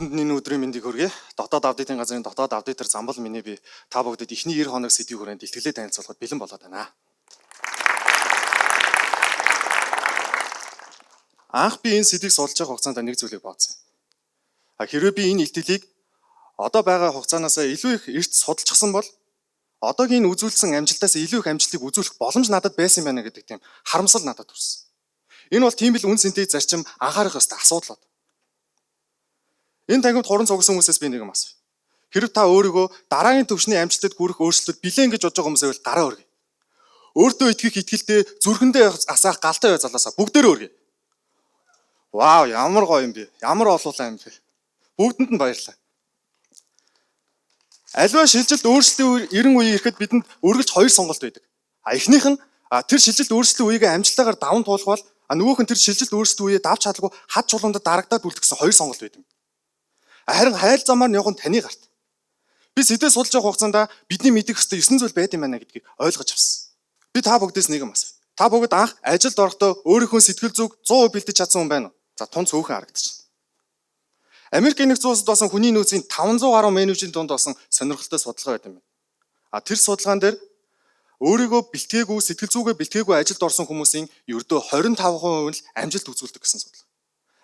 Бүгдэнд энэ өдрийн мэндийг хүргэе. Дотоод аудитын газрын дотоод аудитор Замбал миний би та бүгдэд эхний 90 хоног сэдвийн хүрээнд илтгэлээ танилцуулахад бэлэн болоод байна. Анх би энэ сэдвийг суулж байгаа хугацаанд нэг зүйлийг бодсон. Хэрвээ би энэ илтгэлийг одоо байгаа хугацаанаас илүү их эрт судалчихсан бол одоогийн үзүүлсэн амжилтаас илүү их амжилтыг үзүүлэх боломж надад байсан байна гэдэг тийм харамсал надад төрсөн. Энэ бол тийм л үн цэнтэй зарчим анхаарах ёстой асуудал. Энэ тангимд хуран цугсан хүмүүсээс би нэг юм асууя. Хэрв та өөрийгөө дараагийн төвшний амжилтад хүрэх өөрчлөлт билэн гэж бодож байгаа хүмүүсээ бол гараа өргөе. Өөртөө итгэх итгэлтэй зүрхэндээ асаах галтай бай залаасаа бүгдээрээ өргөе. Вау, ямар гоё юм бэ? Ямар олуулаа юм бэ? Бүгдэнд нь баярлалаа. Аливаа шилжилт өөрчлөлтийн эрен үе ирэхэд бидэнд үргэлж хоёр сонголт байдаг. Эхнийх нь тэр шилжилт өөрчлөлтийн үеийг амжилтаагаар даван туулах бол нөгөөх нь тэр шилжилт өөрчлөлтийн үеэ давж чадлагүй хад чулуундад дарагдаад үлдгэсэн хоёр сонголт байдаг. Харин хайл замаар нь явах нь таны гарт. Би сэдвээ судалж байгаа хугацаанд бидний мэдэх ёстой 9 зүйл байд юм байна гэдгийг ойлгож авсан. Би та бүгдээс нэг юм асууя. Та бүгд анх ажилд орохдоо өөрийнхөө сэтгэл зүг 100% бэлдэж чадсан хүн байна уу? За тун цөөхөн харагдчихна. Америк нэгдсэн улсад болсон хүний нөөцийн 500 гаруй менежерийн дунд болсон сонирхолтой судалгаа байт юм байна. Тэр судалгаан дээр өөрийгөө бэлтгээгүй, сэтгэл зүгээ бэлтгээгүй ажилд орсон хүмүүсийн ердөө 25% л амжилт үзүүлдэг гэсэн судалгаа.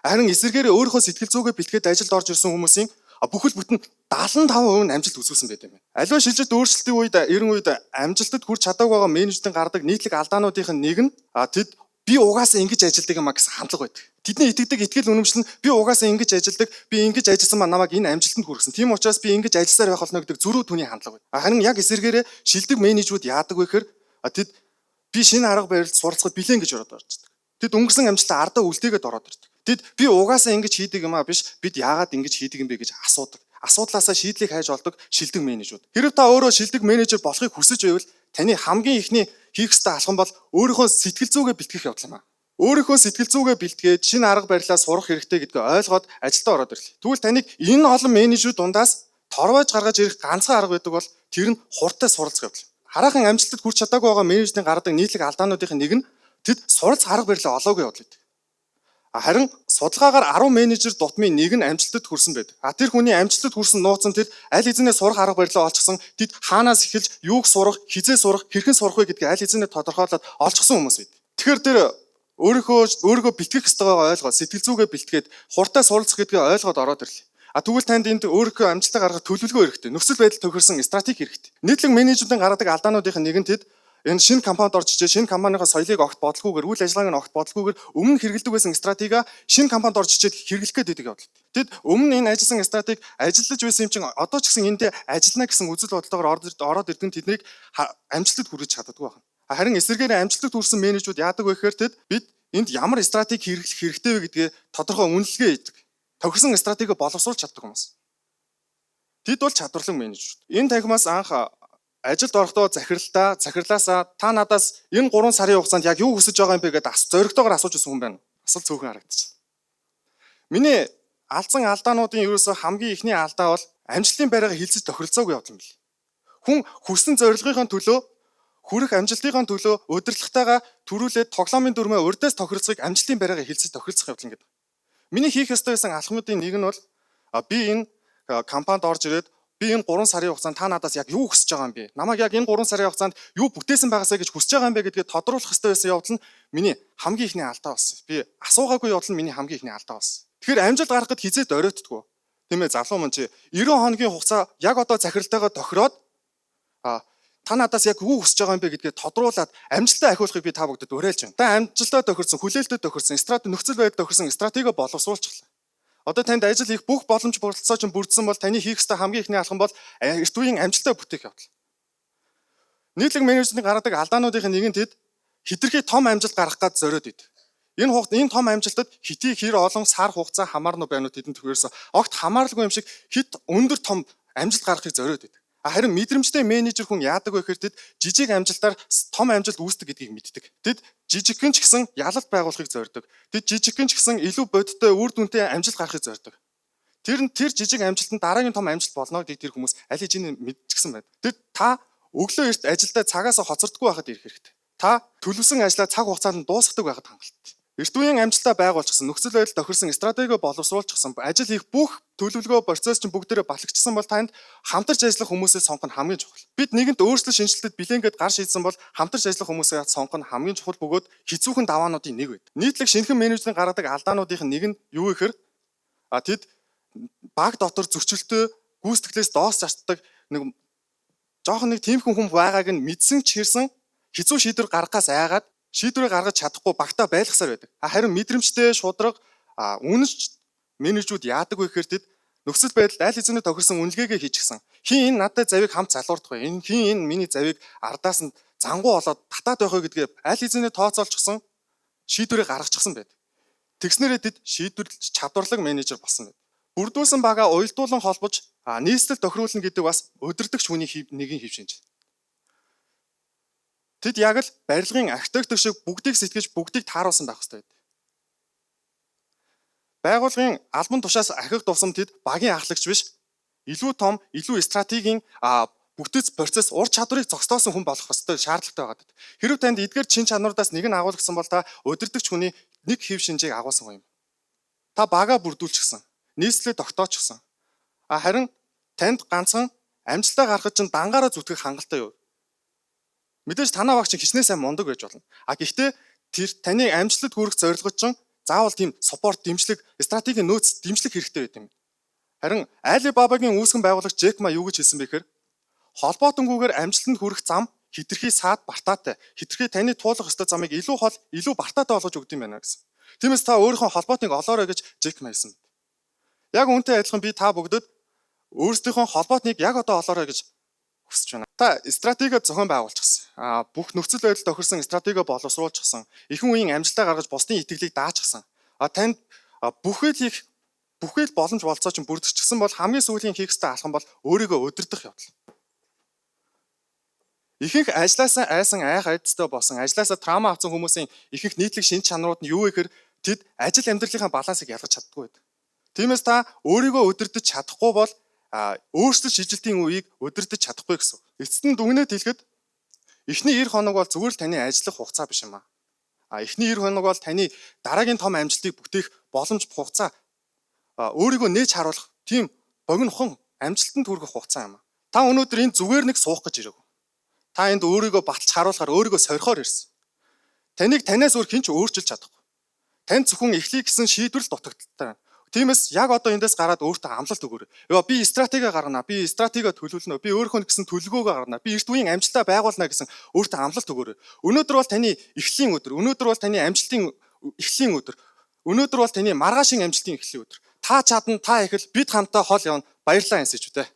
Харин эсвэргээр өөрийнхөө сэтгэл зүгээ бэлтгээд ажилд орж ирсэн хүмүүсийн бүхэл бүтэн 75% нь амжилт үзүүлсэн байт юм байна. Аливаа шилжилт өөрчлөлтийн үед эрен үед амжилтад хүрч чадаагүй байгаа менежерийн гардаг нийтлэг алдаануудын нэг нь тэд би угаасаа ингэж ажилдаг юм а гэсэн хандлага байдаг. Тэдний итгэдэг итгэл үнэмшил нь би угаасаа ингэж ажилдаг, би ингэж ажилласан маа намайг энэ амжилтанд хүргэсэн. Тийм учраас би ингэж ажилласаар байх болно гэдэг зөрүү түүний хандлага байдаг. Харин яг эсвэргээр шилдэг менежерүүд яадаг вэ гэхээр тэд би шинэ арга барилд суралцахад билэн гэж ороод орждаг. Тэд өнгөрсөн амжилтаа ардаа үлдээгээд ороод ирдэг. Тэд би угаасаа ингэж хийдэг юм а биш бид яагаад ингэж хийдэг юм бэ гэж асуудаг. Асуудлаасаа шийдлийг хайж олдог шилдэг менежерүүд. Хэрв та өөрөө шилдэг менежер болохыг хүсэж байвал таны хамгийн ихний хийх ёстой алхам бол өөрийнхөө сэтгэл зүгээ бэлтгэх явдал юм а. Өөрийнхөө сэтгэл зүгээ бэлтгээд шинэ арга барилаа сурах хэрэгтэй гэдгийг ойлгоод ажилдаа ороод ирлээ. Тэгвэл таныг энэ олон менежерүүд дундаас торвож гаргаж ирэх ганцхан арга байдаг бол тэр нь хурдтай суралцах явдал. Хараахан амжилтад хүрч чадаагүй байгаа менежерийн гаргадаг нийтлэг алдаануудын нэг нь тэд суралц арга барилаа олоогүй явдал гэдэг. Харин судалгаагаар 10 менежер дутмын нэг нь амжилтад хүрсэн байдаг. Тэр хүний амжилтад хүрсэн нууцн тэр аль хэзээ сурах арга барилаа олчихсан, тэд хаанаас эхэлж юуг сурах, хизээ сурах, хэрхэн сурах вэ гэдгийг аль хэзээ тодорхойлоод олчихсан хүмүүс байд. Тэгэхээр тэр өөрийгөө бэлтгэх ёстой байгаа ойлгоод сэтгэл зүгээ бэлтгээд хурдтай суралцах гэдгийг ойлгоод ороод ирлээ. Тэгвэл танд энд өөрийнхөө амжилтаа гаргах төлөвлөгөө хэрэгтэй. Нөхцөл байдал тохирсон стратеги хэрэгтэй. Нийтлэг менежерийн гаргадаг алдаануудын нэг нь тэд энэ шинэ компанид орж ичээ шинэ компанийн соёлыг огт бодлохгүйгээр үйл ажиллагааг нь огт бодлохгүйгээр өмнө хэргэлдэг байсан стратеги шинэ компанид орж ичээд хэрэглэх гээд байдаг явдал. Тэд өмнө энэ ажилласан стратеги ажиллаж байсан юм чинь одоо ч гэсэн эндээ ажиллана гэсэн үзэл бодолтойгоор ороод ирдэг тэднийг амжилтад хүргэж чаддаггүй байна. Харин эсвэргээр амжилтад хүрсэн менежерүүд яадаг вэ гэхээр тэд бид энд ямар стратеги хэрэглэх хэрэгтэй вэ гэдгээ тодорхой үнэлгээ хийдэг. Тохирсон стратеги боловсруулж чаддаг хүмүүс. Тэд бол чадварлаг менежерүүд. Энэ танхимаас анх ажилд орохдоо захирлаасаа та надаас энэ 3 сарын хугацаанд яг юу хүсэж байгаа юм бэ гэдэг зоригтойгоор асууж ирсэн хүн байна. Асал цөөхөн харагдчихна. Миний алдсан алдаануудын ерөөсөө хамгийн ихний алдаа бол амжилтын байраа хилцэж тохиролцоогүй явдал юм бэл. Хүн хүссэн зорилгынхаа төлөө хүрэх амжилтынхаа төлөө удирдлагатайгаа төрүүлээд тоглоомын дүрмээ урдаас тохиролцохыг амжилтын байраа хилцэж тохиролцох явдал гэдэг. Миний хийх ёстой байсан алхмуудын нэг нь бол би энэ компанид орж ирээд би энэ 3 сарын хугацаанд та надаас яг юу хүсэж байгаа юм бэ? Намайг яг энэ 3 сарын хугацаанд юу бүтээсэн байгаасаа гэж хүсэж байгаа юм бэ гэдгээ тодруулах ёстой байсан явдал нь миний хамгийн ихний алдаа болсон. Би асуугаагүй явдал нь миний хамгийн ихний алдаа болсон. Тэгэхээр амжилт гаргахад хизээд оройтдгүй. Тийм ээ залуу мөн чи 90 хоногийн хугацаа яг одоо захиралтайгаа тохироод та надаас яг юу хүсэж байгаа юм бэ гэдгээ тодруулаад амжилтаа ахиулахыг би та бүгдэд уриалж байна. Та амжилтаа тохирсон, хүлээлтэд тохирсон, нөхцөл байдал тохирсон стратеги боловсруулчихлаа. Одоо танд ажил хийх бүх боломж бололцоо чинь бүрдсэн бол таны хийх ёстой хамгийн ихний алхам бол эрт үеийн амжилтаа бүтээх явдал. Нийтлэг менежментийн гаргадаг алдаануудын нэг нь тэд хэтэрхий том амжилт гаргах гэж зориод идэв. Энэ том амжилтад хэтий хэр олон сар хугацаа хамаарна байна уу тэдэнд төгөөс огт хамааралгүй юм шиг хит өндөр том амжилт гаргахыг зориод идэв. Харин мэдрэмжтэй менежер хүн яадаг вэ гэхээр тэд жижиг амжилтаар том амжилт үүсдэг гэдгийг мэддэг. Тэд жижигхэн ч гэсэн ялалт байгуулахыг зорддог. Тэд жижигхэн ч гэсэн илүү бодиттой үр дүнтэй амжилт гаргахыг зорддог. Тэр жижиг амжилтанд дараагийн том амжилт болно гэдгийг тэр хүмүүс аль хэзээ мэдчихсэн байна. Тэд та өглөө эрт ажилдаа цагаасаа хоцордоггүй байхад ирэх хэрэгтэй. Та төлөвсөн ажлаа цаг хугацаанд дуусгадаг байхад хангалттай. Эрт үеийн амжилтаа байгуулчихсан, нөхцөл байдал тохирсон стратеги боловсруулчихсан, ажил хийх бүх төлөвлөгөө процесс чинь бүгдээрээ батлагдсан бол танд хамтарч ажиллах хүмүүсээ сонгох нь хамгийн чухал. Бид нэгэнт өөрсдөө шинжилтэд билэнгээд гар шийдсэн бол хамтарч ажиллах хүмүүсээ сонгох нь хамгийн чухал бөгөөд хэцүүхэн даваануудын нэг байдаг. Нийтлэг шинэхэн менежерийн гаргадаг алдаануудын нэг нь юу гэхээр тэд баг дотор зөрчилтөө гүйцэтгэлээс доос зарцдаг нэг жоохон нэг тиймхэн хүн байгааг нь мэдсэн ч хэрсэн хэцүү шийдвэр гаргахаас айгаад шийдвэрээ гаргаж чадахгүй багтаа байлгасаар байдаг. Харин мэдрэмжтэй шудраг үнэнч менежүүд яадаг вэ гэхээр тэд нөхцөл байдалд аль хэзээ тохирсон үнэлгээгээ хийчихсэн. Хин энэ надад завийг хамт залуурдах вэ? Хин энэ миний завийг ардаас нь зангуу болоод татаад байх вэ гэдгээ аль хэзээ тооцоолчихсон шийдвэрээ гаргачихсан байдаг. Тэгснээрээ тэд шийдвэрлэж чадварлаг менежер болсон байдаг. Бүрдүүлсэн багаа уялдуулан холбож нийслэл тохируулна гэдэг бас удирдагч хүний нэгэн хэв шинж. Тэд яг л барилгын архитектор шиг бүгдийг сэтгэж бүгдийг тааруулсан байх хэрэгтэй байдаг. Байгууллагын албан тушаас ахих тусам тэд багийн ахлагч биш, илүү том, илүү стратегийн бүтэц процесс ур чадварыг зогсдоосон хүн болох ёстой шаардлагатай байгаа. Хэрвээ танд эдгээр чин чанаруудаас нэг нь агуулгдсан бол та удирдагч хүний нэг хэв шинжийг агуулсан хүн юм. Та багаа бүрдүүлчихсэн, нийслэлээ тогтоочихсон. Харин танд ганцхан амжилтаа гаргах чинь дангаараа зүтгэх хангалттай юу? Мэдээж танаа багч хичнээн сайн мундаг байж болно. Гэхдээ тэр таны амжилтад хүрэх зорилгод чинь заавал тийм support, дэмжлэг, стратегийн нөөц дэмжлэг хэрэгтэй байт юм. Харин Alibaba-гийн үүсгэн байгуулагч Джек Ма юу гэж хэлсэн бэ гэхээр холбоотонгүйгээр амжилтанд хүрэх зам хитрхи саад бартаатай. Хитрхи таны туулах ёстой замыг илүү хол, илүү бартаатай болгож өгд юм байна гэсэн. Тиймээс та өөрийнхөө холбоотыг олоорой гэж Джек Ма хэлсэн. Яг үүнтэй адилхан би та бүгдд өөрсдийнхөө холбоотыг яг одоо олоорой гэж хүсэж байна. Та стратеги зохион байгуулчихсан. Бүх нөхцөл байдал тохирсон стратеги боловсруулчихсан. Ихэнх үеийн амжилтаа гаргаж бусдын итгэлийг даачсан. Танд бүхэл боломж болцоо чинь бүрдчихсэн бол хамгийн сүүлийн хийх ёстой алхам бол өөрийгөө удирдах явдал. Ихэнх ажлаасаа айсан айх айдастай болсон, ажлаасаа траума авсан хүмүүсийн ихэнх нийтлэг шинж чанарууд нь юу вэ гэхээр тэд ажил амьдралынхаа балансыг ялгаж чаддаггүй байдаг. Тиймээс та өөрийгөө удирдах чадахгүй бол өөрсдөө шилжилтийн үеийг удирдах чадахгүй гэсэн. Эцэст нь дүгнээд хэлэхэд эхний 90 хоног бол зүгээр л таны ажиллах хугацаа биш юм аа. Эхний 90 хоног бол таны дараагийн том амжилтыг бүтээх боломж хугацаа өөрийгөө нээж харуулах тийм богинохон амжилтанд хүрэх хугацаа юм аа. Та өнөөдөр энэ зүгээр нэг суух гэж ирээгүй. Та энд өөрийгөө баталж харуулахаар өөрийгөө сорихоор ирсэн. Таныг танаас өөр хэн ч өөрчилж чадахгүй. Танд зөвхөн эхлэх гэсэн шийдвэр л дутагдaltaй. Тиймээс яг одоо эндээс гараад өөртөө амлалт өгөөрэй. Би стратеги гаргана, би стратеги төлөвлөнө, би өөрийнхөө гэсэн төлөвлөгөөгөө гаргана, би эрт үеийн амжилтаа байгуулна гэсэн өөртөө амлалт өгөөрэй. Өнөөдөр бол таны эхлэлийн өдөр, өнөөдөр бол таны амжилтын эхлэлийн өдөр, өнөөдөр бол таны маргаашийн амжилтын эхлэлийн өдөр. Та чадна, та их л бид хамтаа хол явна. Баярлалаа энсэж үү те.